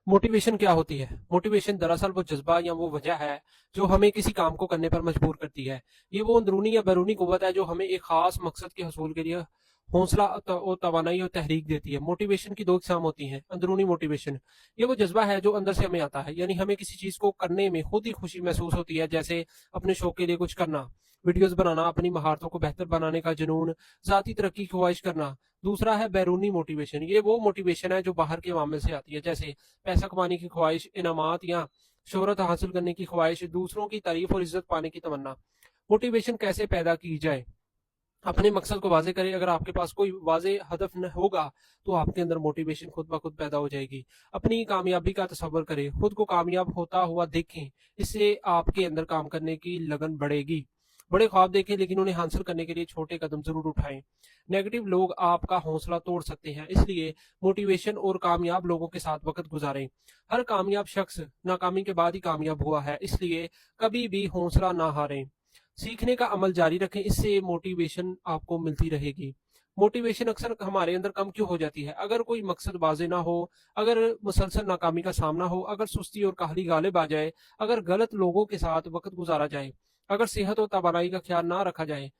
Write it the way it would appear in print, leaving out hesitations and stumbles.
Motivation क्या होती है? मोटिवेशन दरअसल वो जज्बा या वो वजह है जो हमें किसी काम को करने पर मजबूर करती है। ये वो अंदरूनी या बैरूनी कुव्वत है जो हमें एक खास मकसद के हसूल के लिए हौसला और तवानाई और तहरीक देती है। मोटिवेशन की दो किस्म होती हैं। अंदरूनी मोटिवेशन, ये वो जज्बा है जो अंदर से हमें आता है, यानी हमें किसी चीज को करने में खुद ही खुशी महसूस होती है, जैसे अपने शौक के लिए कुछ करना, वीडियोस बनाना, अपनी महारतों को बेहतर बनाने का जुनून, जाती तरक्की की ख्वाहिश करना। दूसरा है बैरूनी मोटिवेशन, ये वो मोटिवेशन है जो बाहर के मामले से आती है, जैसे पैसा कमाने की ख्वाहिश, इनामात या शोहरत हासिल करने की ख्वाहिश, दूसरों की तारीफ और इज्जत पाने की तमन्ना। मोटिवेशन कैसे पैदा की जाए? अपने मकसद को वाजे करें। अगर आपके पास कोई वाजे हदफ न होगा तो आपके अंदर मोटिवेशन खुद ब खुद पैदा हो जाएगी। अपनी कामयाबी का तसव्वुर करें, खुद को कामयाब होता हुआ देखें, इससे आपके अंदर काम करने की लगन बढ़ेगी। बड़े ख्वाब देखें लेकिन उन्हें हासिल करने के लिए छोटे कदम जरूर उठाएं। नेगेटिव लोग आपका हौसला तोड़ सकते हैं, इसलिए मोटिवेशन और कामयाब लोगों के साथ वक्त गुजारें। हर कामयाब शख्स नाकामी के बाद ही कामयाब हुआ है, इसलिए कभी भी हौसला ना हारें। सीखने का अमल जारी रखें, इससे मोटिवेशन आपको मिलती रहेगी। मोटिवेशन अक्सर हमारे अंदर कम क्यों हो जाती है? अगर कोई मकसद वाजे ना हो, अगर मुसलसल नाकामी का सामना हो, अगर सुस्ती और काहली गालिब आ जाए, अगर गलत लोगों के साथ वक्त गुजारा जाए, अगर सेहत और तवानाई का ख्याल ना रखा जाए,